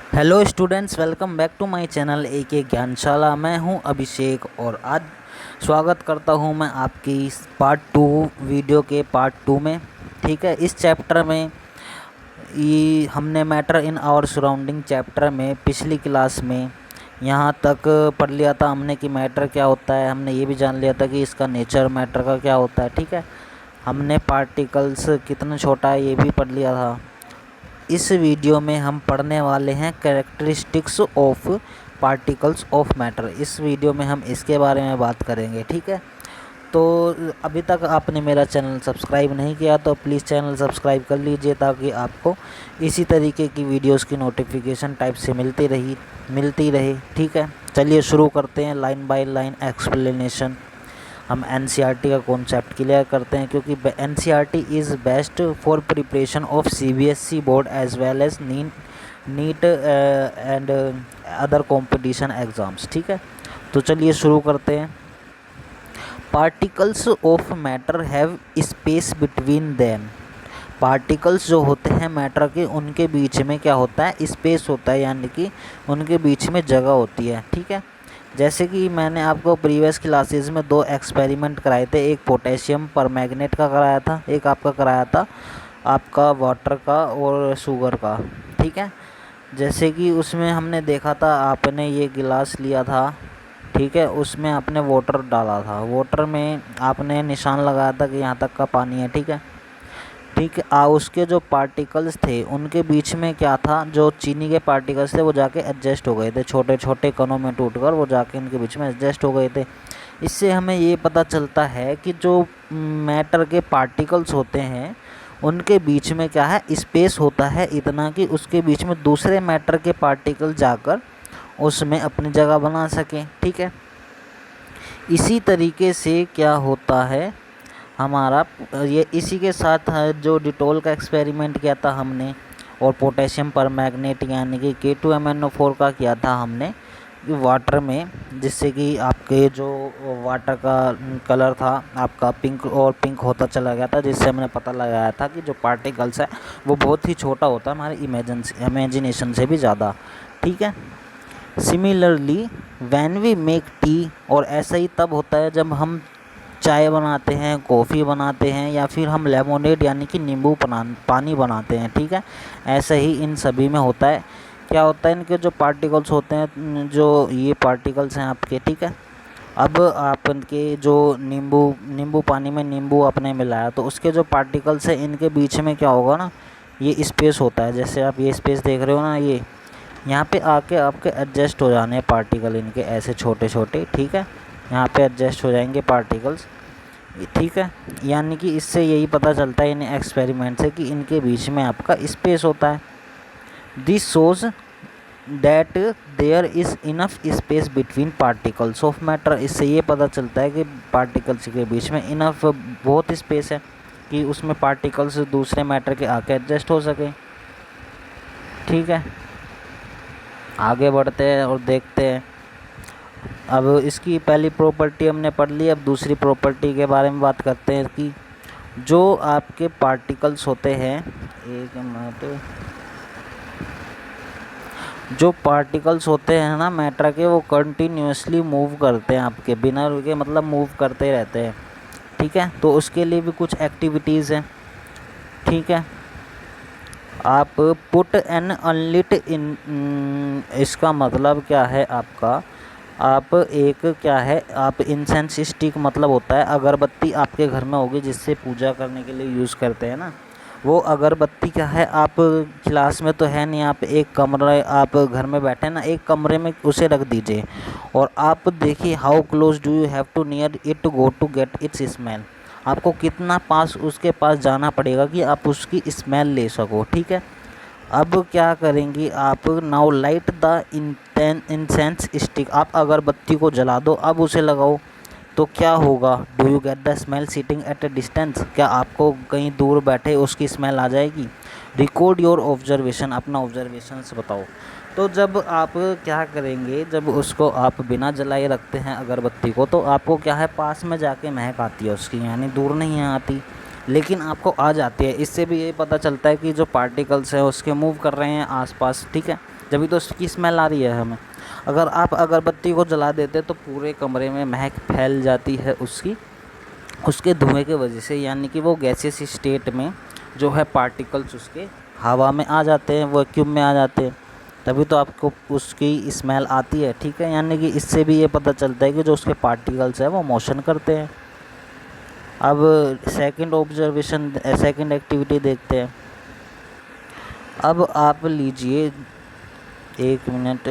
Hello students, welcome back to my channel एक ज्ञानशाला। मैं हूं अभिषेक और आज स्वागत करता हूं मैं आपकी पार्ट 2 वीडियो के पार्ट 2 में। ठीक है, इस चैप्टर में ये हमने matter in our surrounding chapter में पिछली क्लास में यहाँ तक पढ़ लिया था हमने कि मैटर क्या होता है। हमने ये भी जान लिया था कि इसका नेचर मैटर का क्या होता है। ठीक है, हमने पार्टिकल्स कितना छोटा है ये भी पढ़ लिया था। इस वीडियो में हम पढ़ने वाले हैं characteristics of particles of matter. इस वीडियो में हम इसके बारे में बात करेंगे। ठीक है, तो अभी तक आपने मेरा चैनल सब्सक्राइब नहीं किया तो प्लीज़ चैनल सब्सक्राइब कर लीजिए ताकि आपको इसी तरीके की वीडियोस की नोटिफिकेशन टाइप से मिलती रहे। ठीक है, चलिए शुरू करते हैं लाइन बाय लाइन एक्सप्लेनेशन। हम एनसीईआरटी का कॉन्सेप्ट क्लियर करते हैं क्योंकि NCERT is best for preparation of CBSE board as well as NEET and other competition exams. ठीक है, तो चलिए शुरू करते हैं। Particles of matter have space between them. Particles जो होते हैं मैटर के, उनके बीच में क्या होता है, स्पेस होता है, यानी कि उनके बीच में जगह होती है। ठीक है, जैसे कि मैंने आपको प्रीवियस क्लासेस में 2 एक्सपेरिमेंट कराए थे, एक पोटेशियम परमैंगनेट का कराया था, एक आपका कराया था आपका वाटर का और शुगर का। ठीक है, जैसे कि उसमें हमने देखा था, आपने ये गिलास लिया था, ठीक है, उसमें आपने वाटर डाला था, वाटर में आपने निशान लगाया था कि यहाँ तक का पानी है। ठीक है, उसके जो पार्टिकल्स थे उनके बीच में क्या था, जो चीनी के पार्टिकल्स थे वो जाके एडजस्ट हो गए थे, छोटे छोटे कणों में टूटकर वो जाके इनके बीच में एडजस्ट हो गए थे। इससे हमें ये पता चलता है कि जो मैटर के पार्टिकल्स होते हैं उनके बीच में क्या है, स्पेस होता है इतना कि उसके बीच में दूसरे मैटर के पार्टिकल जाकर उसमें अपनी जगह बना सकें। ठीक है, इसी तरीके से क्या होता है हमारा, ये इसी के साथ जो डिटोल का एक्सपेरिमेंट किया था हमने और पोटेशियम परमैंगनेट यानी कि K2MnO4 का किया था हमने वाटर में, जिससे कि आपके जो वाटर का कलर था आपका पिंक और पिंक होता चला गया था, जिससे हमने पता लगाया था कि जो पार्टिकल्स है वो बहुत ही छोटा होता है हमारे इमेजिनेशन से भी ज़्यादा। ठीक है, similarly when we make tea, और ऐसा ही तब होता है जब हम चाय बनाते हैं, कॉफ़ी बनाते हैं, या फिर हम लेमोनेड यानी कि नींबू पानी बनाते हैं। ठीक है, ऐसे ही इन सभी में होता है। क्या होता है, इनके जो पार्टिकल्स होते हैं, जो ये पार्टिकल्स हैं आपके, ठीक है, अब आप इनके जो नींबू पानी में नींबू आपने मिलाया तो उसके जो पार्टिकल्स हैं इनके बीच में क्या होगा ना, ये स्पेस होता है। जैसे आप ये स्पेस देख रहे हो ना, ये यहाँ पे आके आपके एडजस्ट हो जाने पार्टिकल इनके ऐसे छोटे छोटे। ठीक है, यहाँ पे एडजस्ट हो जाएंगे पार्टिकल्स। ठीक है, यानी कि इससे यही पता चलता है इन एक्सपेरिमेंट से कि इनके बीच में आपका स्पेस होता है। This shows that there is enough space between particles of matter. इससे ये पता चलता है कि पार्टिकल्स के बीच में इनफ बहुत स्पेस है कि उसमें पार्टिकल्स दूसरे मैटर के आके एडजस्ट हो सके। ठीक है, आगे बढ़ते हैं और देखते हैं। अब इसकी पहली प्रॉपर्टी हमने पढ़ ली, अब दूसरी प्रॉपर्टी के बारे में बात करते हैं कि जो आपके पार्टिकल्स होते हैं, एक मिनट, जो पार्टिकल्स होते हैं ना मैटर के, वो कंटिन्यूसली मूव करते हैं आपके बिना रुके, मतलब मूव करते रहते हैं। ठीक है, तो उसके लिए भी कुछ एक्टिविटीज़ हैं। ठीक है, आप पुट एन अनलिट इन, इसका मतलब क्या है आपका, आप एक क्या है, आप इंसेंस स्टिक मतलब होता है अगरबत्ती आपके घर में होगी जिससे पूजा करने के लिए यूज़ करते हैं ना, वो अगरबत्ती क्या है, आप क्लास में तो है नहीं, आप एक कमरे, आप घर में बैठे ना, एक कमरे में उसे रख दीजिए और आप देखिए how close do you have to near it to go to get its smell. आपको कितना पास उसके पास जाना पड़ेगा कि आप उसकी स्मेल ले सको। ठीक है, अब क्या करेंगी आप, now light the incense stick, आप अगरबत्ती को जला दो, अब उसे लगाओ तो क्या होगा, do you get the smell sitting at a distance, क्या आपको कहीं दूर बैठे उसकी स्मेल आ जाएगी। रिकॉर्ड योर ऑब्जर्वेशन, अपना ऑब्जर्वेशंस बताओ। तो जब आप क्या करेंगे, जब उसको आप बिना जलाए रखते हैं अगरबत्ती को, तो आपको क्या है, पास में जाके महक आती है उसकी, यानी दूर नहीं आती लेकिन आपको आ जाती है। इससे भी ये पता चलता है कि जो पार्टिकल्स है उसके मूव कर रहे हैं आसपास। ठीक है, जब तो उसकी स्मेल आ रही है हमें। अगर आप अगरबत्ती को जला देते तो पूरे कमरे में महक फैल जाती है उसके धुएं के वजह से, यानी कि वो गैसियस स्टेट में जो है पार्टिकल्स उसके हवा में आ जाते हैं, वैक्यूम में आ जाते हैं, तभी तो आपको उसकी स्मेल आती है। ठीक है, यानी कि इससे भी ये पता चलता है कि जो उसके पार्टिकल्स हैं वो मोशन करते हैं। अब सेकंड एक्टिविटी देखते हैं। अब आप लीजिए 1 मिनट।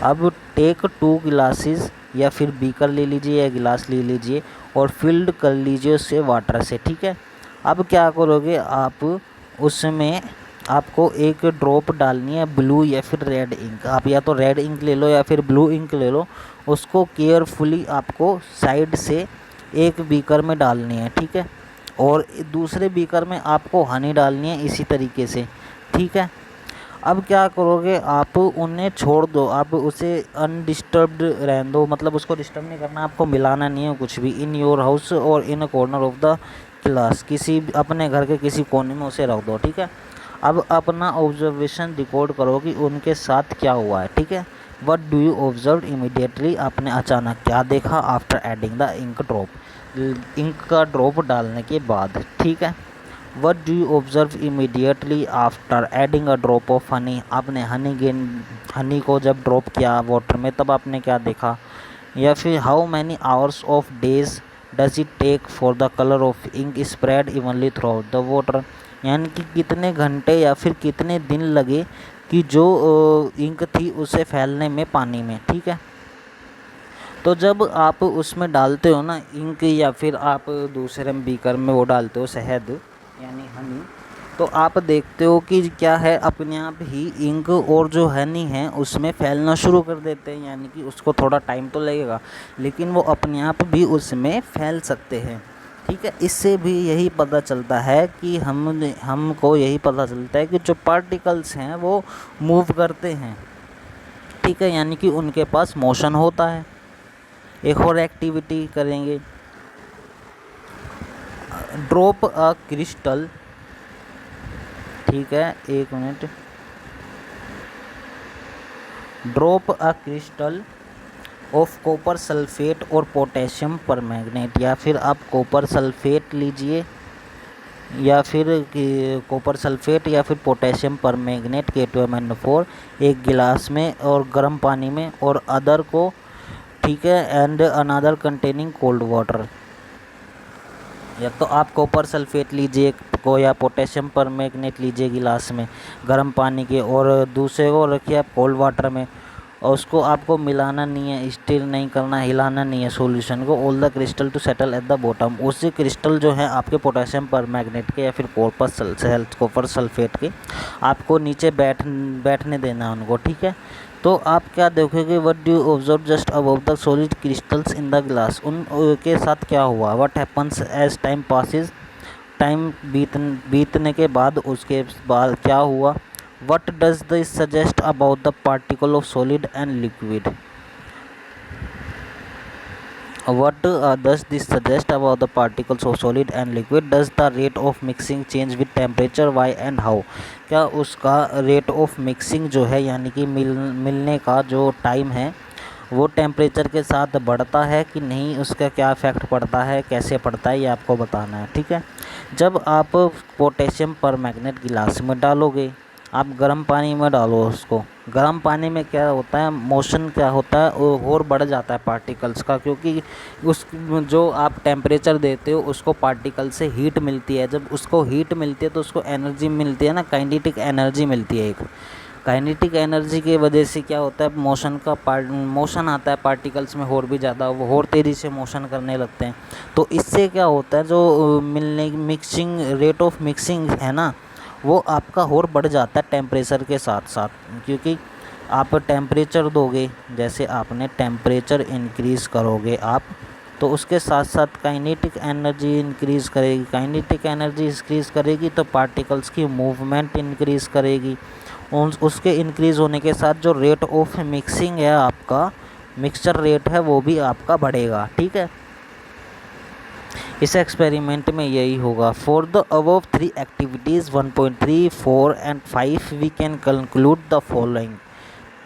अब टेक 2 गिलासेस या फिर बीकर ले लीजिए या गिलास ले लीजिए और फिल्ड कर लीजिए उससे वाटर से। ठीक है, अब क्या करोगे आप, उसमें आपको एक ड्रॉप डालनी है ब्लू या फिर रेड इंक। आप या तो रेड इंक ले लो या फिर ब्लू इंक ले लो। उसको केयरफुली आपको साइड से एक बीकर में डालनी है। ठीक है, और दूसरे बीकर में आपको हनी डालनी है इसी तरीके से। ठीक है, अब क्या करोगे आप, उन्हें छोड़ दो, आप उसे अनडिस्टर्ब्ड रहने दो, मतलब उसको डिस्टर्ब नहीं करना, आपको मिलाना नहीं है कुछ भी। इन योर हाउस और इन कॉर्नर ऑफ द क्लास, किसी अपने घर के किसी कोने में उसे रख दो। ठीक है, अब अपना ऑब्जर्वेशन रिकॉर्ड करो कि उनके साथ क्या हुआ है। ठीक है, what do you observe immediately, आपने अचानक क्या देखा after adding the ink drop, ink का ड्रॉप डालने के बाद। ठीक है, what do you observe immediately after adding a drop of honey, आपने हनी को जब ड्रॉप किया वाटर में तब आपने क्या देखा। या फिर how many hours of days does it take for the colour of ink spread evenly throughout the water, यानी कि कितने घंटे या फिर कितने दिन लगे कि जो इंक थी उसे फैलने में पानी में। ठीक है, तो जब आप उसमें डालते हो ना इंक, या फिर आप दूसरे बीकर में वो डालते हो शहद यानी हनी, तो आप देखते हो कि क्या है, अपने आप ही इंक और जो हनी है उसमें फैलना शुरू कर देते हैं। यानी कि उसको थोड़ा टाइम तो लगेगा लेकिन वो अपने आप भी उसमें फैल सकते हैं। ठीक है, इससे भी यही पता चलता है कि हमको यही पता चलता है कि जो पार्टिकल्स हैं वो मूव करते हैं। ठीक है, यानी कि उनके पास मोशन होता है। एक और एक्टिविटी करेंगे, ड्रॉप अ क्रिस्टल। ठीक है, 1 minute. Drop a crystal of copper sulphate और पोटेशियम परमैंगनेट, या फिर आप कॉपर सल्फेट लीजिए या फिर कॉपर सल्फेट या फिर पोटेशियम परमैंगनेट K2MnO4 एक गिलास में और गर्म पानी में, और अदर को, ठीक है, and another containing cold water. या तो आप कॉपर सल्फेट लीजिए को या पोटेशियम परमैंगनेट लीजिए गिलास में गर्म पानी के, और दूसरे को रखिए आप कोल्ड वाटर में, और उसको आपको मिलाना नहीं है, स्टिर नहीं करना, हिलाना नहीं है सॉल्यूशन को। All the crystal to settle at the bottom, उसी क्रिस्टल जो है आपके पोटेशियम परमैंगनेट के या फिर कॉपर सल्फेट के, आपको नीचे बैठने देना है उनको। ठीक है, तो आप क्या देखोगे, what do you observe just above the solid crystals in the glass, उन के साथ क्या हुआ। What happens as time passes, time बीतने के बाद उसके बाद क्या हुआ। What does this suggest about the particle of solid and liquid, what does this suggest about the particles of solid and liquid, does the rate of mixing change with temperature, why and how, क्या उसका rate of mixing जो है यानी कि मिलने का जो time है वो टेम्परेचर के साथ बढ़ता है कि नहीं, उसका क्या इफेक्ट पड़ता है, कैसे पड़ता है, ये आपको बताना है। ठीक है, जब आप पोटेशियम परमैंगनेट गिलास में डालोगे, आप गर्म पानी में डालो उसको, गर्म पानी में क्या होता है, मोशन क्या होता है, और बढ़ जाता है पार्टिकल्स का, क्योंकि उस जो आप टेम्परेचर देते हो उसको पार्टिकल से हीट मिलती है। जब उसको हीट मिलती है तो उसको एनर्जी मिलती है ना, काइनेटिक एनर्जी मिलती है। एक काइनेटिक एनर्जी की वजह से क्या होता है, मोशन आता है पार्टिकल्स में, और भी ज़्यादा वो और तेज़ी से मोशन करने लगते हैं। तो इससे क्या होता है, जो मिक्सिंग रेट ऑफ मिक्सिंग है ना, वो आपका और बढ़ जाता है टेम्परेचर के साथ साथ, क्योंकि आप टेम्परेचर दोगे, जैसे आपने टेम्परेचर इंक्रीज़ करोगे आप, तो उसके साथ साथ काइनेटिक एनर्जी इंक्रीज़ करेगी। काइनेटिक एनर्जी इंक्रीज़ करेगी तो पार्टिकल्स की मूवमेंट इंक्रीज़ करेगी। उसके इंक्रीज़ होने के साथ जो रेट ऑफ मिक्सिंग है आपका, मिक्सचर रेट है, वो भी आपका बढ़ेगा। ठीक है, इस एक्सपेरिमेंट में यही होगा। For the above 3 activities 1.3, 4 and 5 we can conclude the following.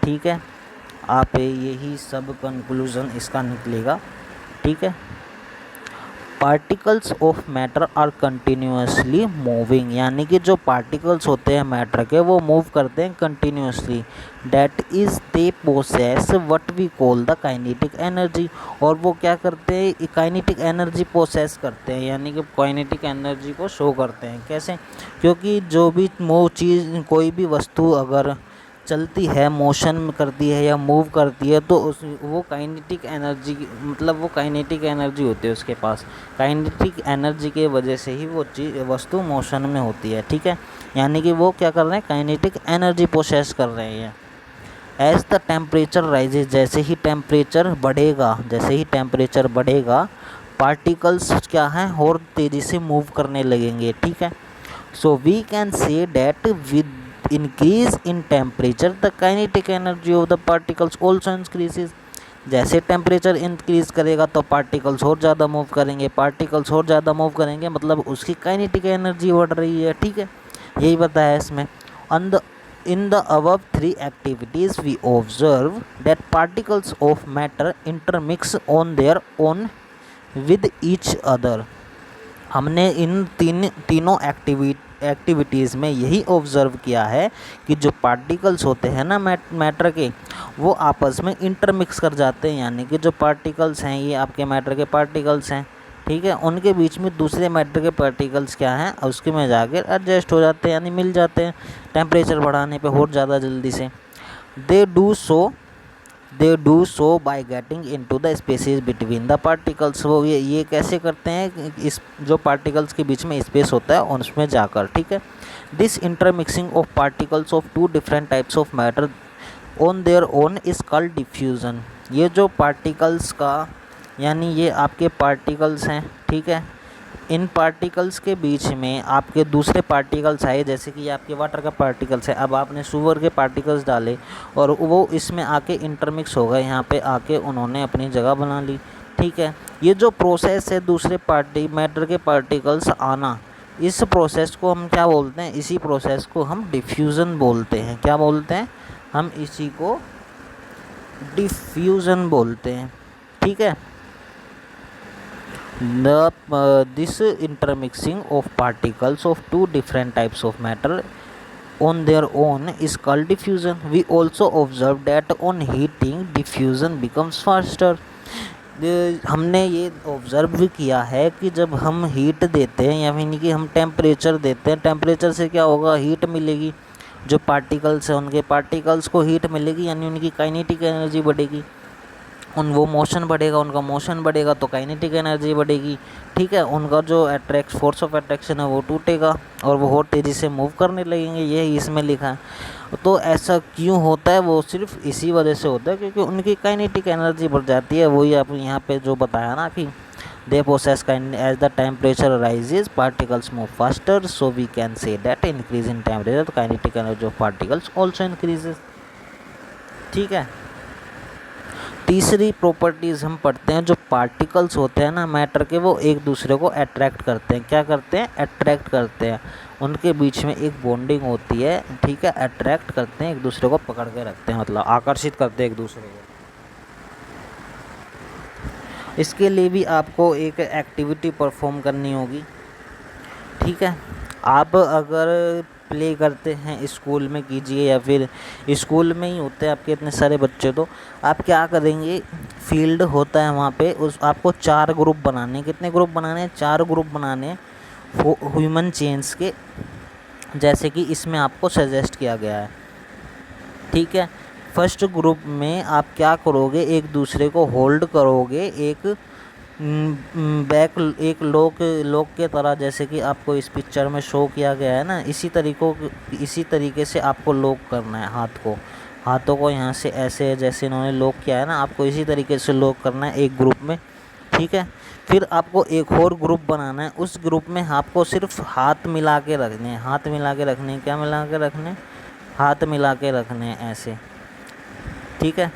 ठीक है, आप यही सब कंक्लूज़न इसका निकलेगा। ठीक है, particles of matter are continuously moving, यानी कि जो पार्टिकल्स होते हैं मैटर के वो मूव करते हैं continuously. That is they possess what we call the kinetic energy, और वो क्या करते हैं, काइनेटिक एनर्जी पोसेस करते हैं, यानी कि काइनेटिक एनर्जी को शो करते हैं। कैसे? क्योंकि जो भी मूव चीज़, कोई भी वस्तु अगर चलती है, मोशन करती है या मूव करती है, तो उस वो काइनेटिक एनर्जी, मतलब वो काइनेटिक एनर्जी होती है उसके पास। काइनेटिक एनर्जी के वजह से ही वो चीज़, वस्तु मोशन में होती है। ठीक है, यानी कि वो क्या कर रहे हैं, काइनेटिक एनर्जी पोसेस कर रहे हैं। एज द टेम्परेचर राइजेज, जैसे ही टेम्परेचर बढ़ेगा, पार्टिकल्स क्या हैं, और तेज़ी से मूव करने लगेंगे। ठीक है, so we can say that with increase in temperature the kinetic energy of the particles also increases. जैसे टेम्परेचर इंक्रीज करेगा तो पार्टिकल्स और ज़्यादा मूव करेंगे, पार्टिकल्स और ज़्यादा मूव करेंगे, मतलब उसकी काइनेटिक एनर्जी बढ़ रही है। ठीक है, यही बताया इसमें। In the above 3 activities we observe that particles of matter intermix on their own with each other। हमने इन तीनों एक्टिविटीज़ में यही ऑब्ज़र्व किया है कि जो पार्टिकल्स होते हैं ना मैटर के, वो आपस में इंटरमिक्स कर जाते हैं, यानी कि जो पार्टिकल्स हैं, ये आपके मैटर के पार्टिकल्स हैं। ठीक है, उनके बीच में दूसरे मैटर के पार्टिकल्स क्या हैं, उसके में जाकर एडजस्ट हो जाते हैं, यानी मिल जाते हैं टेम्परेचर बढ़ाने पे और ज़्यादा जल्दी से। They do so by getting into the spaces between the particles. वो ये कैसे करते हैं, इस जो पार्टिकल्स के बीच में स्पेस होता है उसमें जाकर। ठीक है, this intermixing of particles of 2 different types of matter on their own is called diffusion. ये जो पार्टिकल्स का, यानी ये आपके पार्टिकल्स हैं। ठीक है, इन पार्टिकल्स के बीच में आपके दूसरे पार्टिकल्स आए, जैसे कि ये आपके वाटर का पार्टिकल्स है, अब आपने सुअर के पार्टिकल्स डाले और वो इसमें आके इंटरमिक्स हो गए, यहाँ पे आके उन्होंने अपनी जगह बना ली। ठीक है, ये जो प्रोसेस है दूसरे मैटर के पार्टिकल्स आना, इस प्रोसेस को हम क्या बोलते हैं, इसी प्रोसेस को हम डिफ्यूज़न बोलते हैं। क्या बोलते हैं हम? इसी को डिफ्यूज़न बोलते हैं। ठीक है, this intermixing of particles of 2 different types of matter on their own is called diffusion. We also observe that on heating diffusion becomes faster. हमने ये ऑब्ज़र्व भी किया है कि जब हम हीट देते हैं, यानी कि हम टेम्परेचर देते हैं, टेम्परेचर से क्या होगा, हीट मिलेगी। जो पार्टिकल्स हैं उनके पार्टिकल्स को हीट मिलेगी, यानी उनकी काइनेटिक एनर्जी बढ़ेगी, वो मोशन बढ़ेगा, उनका मोशन बढ़ेगा तो काइनेटिक एनर्जी बढ़ेगी। ठीक है, उनका जो फोर्स ऑफ अट्रैक्शन है वो टूटेगा और वो और तेज़ी से मूव करने लगेंगे, यही इसमें लिखा है। तो ऐसा क्यों होता है, वो सिर्फ इसी वजह से होता है क्योंकि उनकी काइनेटिक एनर्जी बढ़ जाती है। वही आप यहाँ पे जो बताया ना कि they possess as the temperature rises particles move faster, so we can say that increase in temperature kinetic energy of particles also increases. ठीक है, तीसरी प्रॉपर्टीज़ हम पढ़ते हैं, जो पार्टिकल्स होते हैं ना मैटर के, वो एक दूसरे को अट्रैक्ट करते हैं। क्या करते हैं? अट्रैक्ट करते हैं, उनके बीच में एक बॉन्डिंग होती है। ठीक है, अट्रैक्ट करते हैं, एक दूसरे को पकड़ के रखते हैं, मतलब आकर्षित करते हैं एक दूसरे को। इसके लिए भी आपको एक एक्टिविटी परफॉर्म करनी होगी। ठीक है, आप अगर प्ले करते हैं स्कूल में कीजिए, या फिर स्कूल में ही होते हैं आपके इतने सारे बच्चे, तो आप क्या करेंगे, फील्ड होता है वहाँ पे, उस आपको 4 ग्रुप बनाने। कितने ग्रुप बनाने हैं? 4 ग्रुप बनाने ह्यूमन चेन्स के, जैसे कि इसमें आपको सजेस्ट किया गया है। ठीक है, फर्स्ट ग्रुप में आप क्या करोगे, एक दूसरे को होल्ड करोगे, एक एक लोक के तरह, जैसे कि आपको इस पिक्चर में शो किया गया है ना, इसी तरीके से आपको लॉक करना है हाथों को यहाँ से ऐसे, जैसे इन्होंने लॉक किया है ना, आपको इसी तरीके से लॉक करना है एक ग्रुप में। ठीक है, फिर आपको एक और ग्रुप बनाना है, उस ग्रुप में आपको सिर्फ हाथ मिला के रखने हैं। हाथ मिला के रखने, क्या मिला के रखने? हाथ मिला के रखने हैं ऐसे। ठीक है,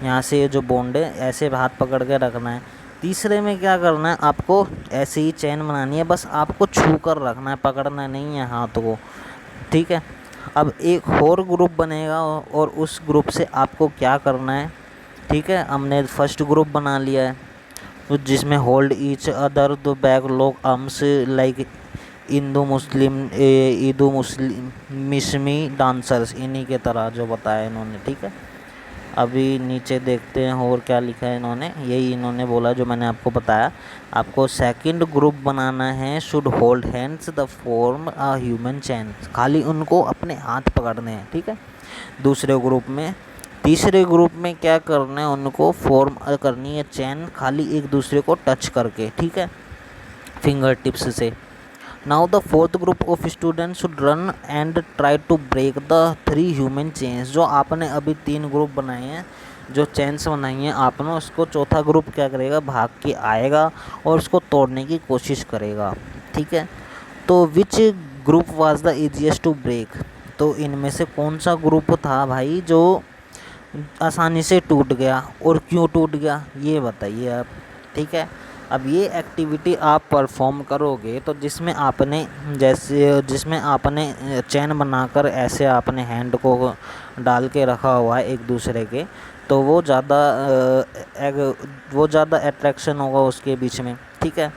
यहाँ से ये जो बॉन्ड है ऐसे हाथ पकड़ के रखना है। तीसरे में क्या करना है, आपको ऐसे ही चेन बनानी है, बस आपको छू कर रखना है, पकड़ना नहीं है हाथ को, ठीक है। अब एक और ग्रुप बनेगा और उस ग्रुप से आपको क्या करना है, ठीक है। हमने फर्स्ट ग्रुप बना लिया है तो जिसमें hold each other the backlog arms like ईदू Muslim Mishmi dancers, इन्हीं के तरह जो बताया इन्होंने, ठीक है। अभी नीचे देखते हैं और क्या लिखा है इन्होंने, यही इन्होंने बोला जो मैंने आपको बताया। आपको सेकंड ग्रुप बनाना है, should hold hands the form a human chain, खाली उनको अपने हाथ पकड़ने हैं, ठीक है, दूसरे ग्रुप में। तीसरे ग्रुप में क्या करना है, उनको फॉर्म करनी है चैन, खाली एक दूसरे को टच करके, ठीक है, फिंगर टिप्स से। Now the fourth group of students should run and try to break the 3 human chains. जो आपने अभी 3 ग्रुप बनाए हैं, जो चेन्स बनाई हैं आपने, उसको चौथा ग्रुप क्या करेगा, भाग के आएगा और उसको तोड़ने की कोशिश करेगा, ठीक है। तो which group was the easiest to break, तो इनमें से कौन सा ग्रुप था भाई जो आसानी से टूट गया, और क्यों टूट गया ये बताइए आप, ठीक है। अब ये एक्टिविटी आप परफॉर्म करोगे तो जिसमें आपने चैन बनाकर ऐसे आपने हैंड को डाल के रखा हुआ है एक दूसरे के, तो वो ज़्यादा अट्रैक्शन होगा उसके बीच में, ठीक है।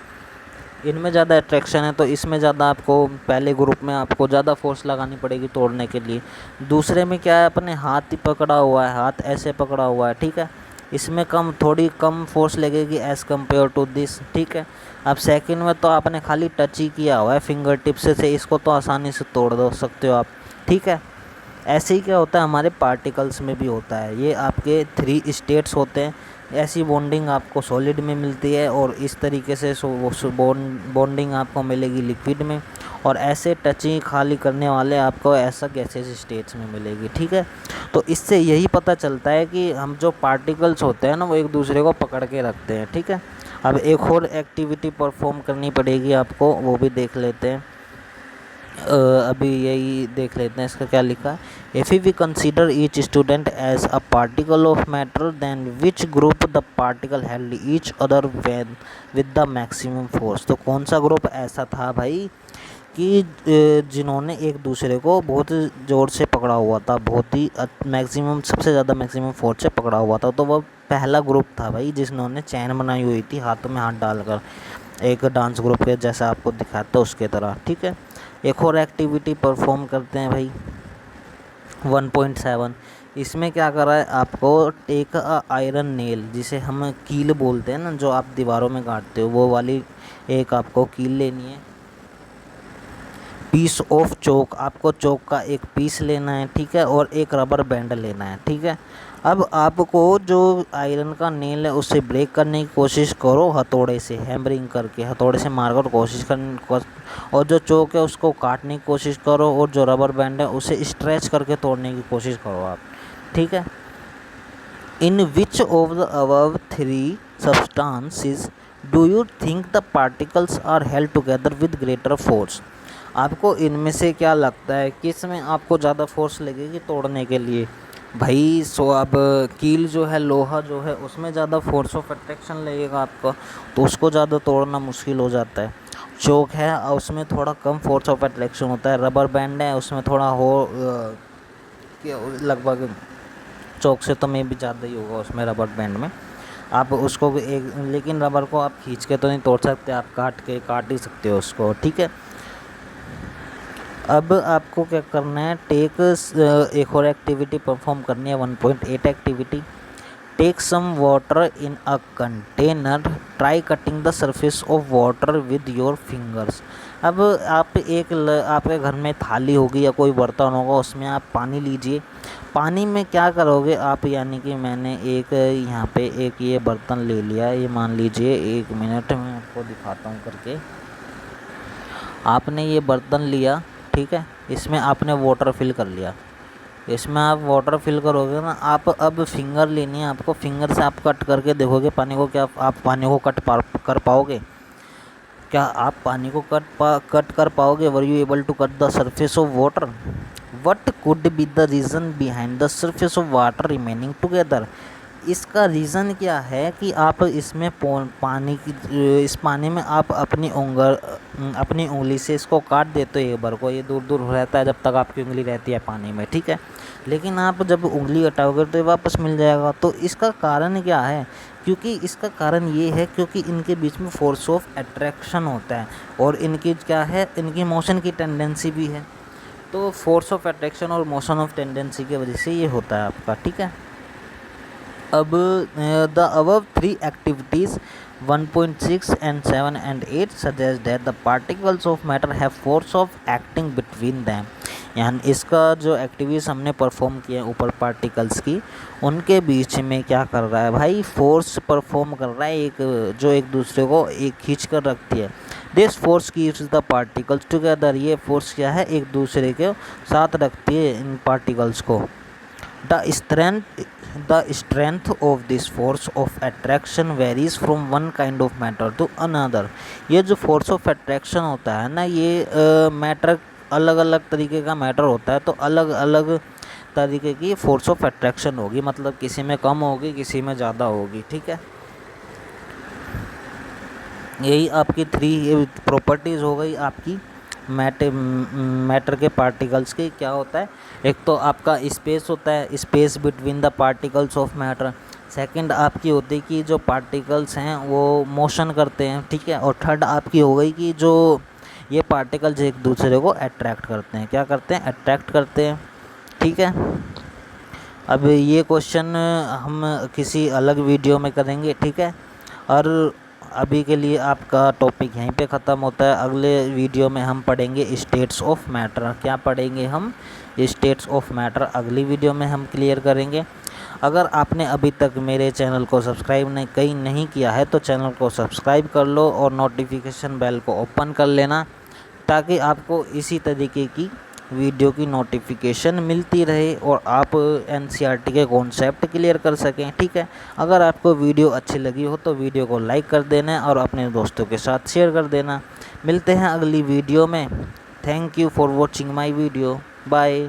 इनमें ज़्यादा अट्रैक्शन है तो इसमें ज़्यादा आपको, पहले ग्रुप में आपको ज़्यादा फोर्स लगानी पड़ेगी तोड़ने के लिए। दूसरे में क्या है, अपने हाथ ही पकड़ा हुआ है, हाथ ऐसे पकड़ा हुआ है, ठीक है, इसमें थोड़ी कम फोर्स लगेगी एज़ कम्पेयर टू दिस, ठीक है। अब सेकंड में तो आपने खाली टच ही किया हुआ है फिंगर टिप्स से, इसको तो आसानी से तोड़ दो सकते हो आप, ठीक है। ऐसे ही क्या होता है हमारे पार्टिकल्स में भी होता है, ये आपके 3 स्टेट्स होते हैं। ऐसी बॉन्डिंग आपको सॉलिड में मिलती है और इस तरीके से बॉन्डिंग आपको मिलेगी लिक्विड में, और ऐसे टचिंग खाली करने वाले आपको ऐसा गैसेस स्टेट्स में मिलेगी, ठीक है। तो इससे यही पता चलता है कि हम जो पार्टिकल्स होते हैं ना वो एक दूसरे को पकड़ के रखते हैं, ठीक है। अब एक और एक्टिविटी परफॉर्म करनी पड़ेगी आपको, वो भी देख लेते हैं। अभी यही देख लेते हैं इसका क्या लिखा है। If we consider each student as a particle of matter then which group the particle held each other when with the maximum force, तो कौन सा ग्रुप ऐसा था भाई कि जिन्होंने एक दूसरे को बहुत ज़ोर से पकड़ा हुआ था, बहुत ही मैक्सिमम, सबसे ज़्यादा मैक्सिमम फोर्स से पकड़ा हुआ था, तो वह पहला ग्रुप था भाई जिन्होंने चैन बनाई हुई थी हाथों में हाथ डालकर, एक डांस ग्रुप के जैसा आपको दिखाता है उसके तरह, ठीक है। एक और एक्टिविटी परफॉर्म करते हैं भाई 1.7। इसमें क्या करा है आपको, टेक अ आयरन नेल, जिसे हम कील बोलते हैं ना, जो आप दीवारों में गाड़ते हो, वो वाली एक आपको कील लेनी है। पीस ऑफ चौक, आपको चौक का एक पीस लेना है, ठीक है, और एक रबर बैंड लेना है, ठीक है। अब आपको जो आयरन का नेल है उसे ब्रेक करने की कोशिश करो हथौड़े से, हैमरिंग करके हथौड़े से मारकर कोशिश कर, और जो चौक है उसको काटने की कोशिश करो, और जो रबर बैंड है उसे स्ट्रेच करके तोड़ने की कोशिश करो आप, ठीक है। In which of the above 3 substances do you think the particles are held together with greater force, आपको इनमें से क्या लगता है किस में आपको ज़्यादा फोर्स लगेगी तोड़ने के लिए भाई। अब कील जो है, लोहा जो है, उसमें ज़्यादा फोर्स ऑफ अट्रैक्शन लगेगा आपको, तो उसको ज़्यादा तोड़ना मुश्किल हो जाता है। चौक है उसमें थोड़ा कम फोर्स ऑफ अट्रैक्शन होता है, रबर बैंड है उसमें थोड़ा लगभग चौक से तो में भी ज़्यादा ही होगा उसमें, रबर बैंड में आप उसको लेकिन रबर को आप खींच के तो नहीं तोड़ सकते, आप काट ही सकते हो उसको, ठीक है। अब आपको क्या करना है, एक और एक्टिविटी परफॉर्म करनी है 1.8 activity. Take some water in a container, try cutting the surface of water with your fingers. अब आपके घर में थाली होगी या कोई बर्तन होगा, उसमें आप पानी लीजिए। पानी में क्या करोगे आप, यानी कि मैंने यहाँ पे एक ये बर्तन ले लिया, ये मान लीजिए, 1 मिनट में आपको दिखाता हूँ करके। आपने ये बर्तन लिया, ठीक है, इसमें आपने वाटर फिल कर लिया, इसमें आप वाटर फिल करोगे ना, आप अब फिंगर लेनी है आपको, फिंगर से आप कट करके देखोगे पानी को, क्या आप पानी को कर पाओगे, क्या आप पानी को कट कर पाओगे। Were you able to cut the surface of water, what could be the reason behind the surface of water remaining together, इसका रीज़न क्या है कि आप इसमें इस पानी में आप अपनी उंगली से इसको काट देते हो एक बार को, ये दूर दूर रहता है जब तक आपकी उंगली रहती है पानी में, ठीक है। लेकिन आप जब उंगली हटाओगे तो ये वापस मिल जाएगा। तो इसका कारण क्या है? क्योंकि इसका कारण ये है क्योंकि इनके बीच में फोर्स ऑफ अट्रैक्शन होता है और इनकी क्या है, इनकी मोशन की टेंडेंसी भी है। तो फोर्स ऑफ अट्रैक्शन और मोशन ऑफ टेंडेंसी की वजह से ये होता है आपका, ठीक है। अब the above three activities 1.6 and 7 and 8 suggest that the particles of matter have force of acting between them। यानी इसका जो एक्टिविटीज़ हमने परफॉर्म किया ऊपर पार्टिकल्स की, उनके बीच में क्या कर रहा है भाई, फोर्स परफॉर्म कर रहा है, एक जो एक दूसरे को एक खींच कर रखती है। This force keeps the particles together. ये फोर्स क्या है, एक दूसरे के साथ रखती है इन पार्टिकल्स को। The strength of this force of attraction varies from one kind of matter to another। ये जो force of attraction होता है ना, ये मैटर अलग अलग तरीके का मैटर होता है, तो अलग अलग तरीके की फोर्स ऑफ अट्रैक्शन होगी, मतलब किसी में कम होगी किसी में ज़्यादा होगी, ठीक है। यही आपकी 3 प्रॉपर्टीज़ हो गई आपकी मैटर के पार्टिकल्स की। क्या होता है, एक तो आपका स्पेस होता है, space between the particles of matter. Second आपकी होती है कि जो पार्टिकल्स हैं वो मोशन करते हैं, ठीक है। और थर्ड आपकी हो गई कि जो ये पार्टिकल्स एक दूसरे को अट्रैक्ट करते हैं। क्या करते हैं, अट्रैक्ट करते हैं, ठीक है। अब ये क्वेश्चन हम किसी अलग वीडियो में करेंगे, ठीक है। और अभी के लिए आपका टॉपिक यहीं पे ख़त्म होता है। अगले वीडियो में हम पढ़ेंगे स्टेट्स ऑफ मैटर। क्या पढ़ेंगे हम, स्टेट्स ऑफ मैटर अगली वीडियो में हम क्लियर करेंगे। अगर आपने अभी तक मेरे चैनल को सब्सक्राइब नहीं किया है तो चैनल को सब्सक्राइब कर लो और नोटिफिकेशन बेल को ओपन कर लेना, ताकि आपको इसी तरीके की वीडियो की नोटिफिकेशन मिलती रहे और आप एनसीईआरटी के कॉन्सेप्ट क्लियर कर सकें, ठीक है। अगर आपको वीडियो अच्छी लगी हो तो वीडियो को लाइक कर देना और अपने दोस्तों के साथ शेयर कर देना। मिलते हैं अगली वीडियो में। Thank you for watching my video. Bye.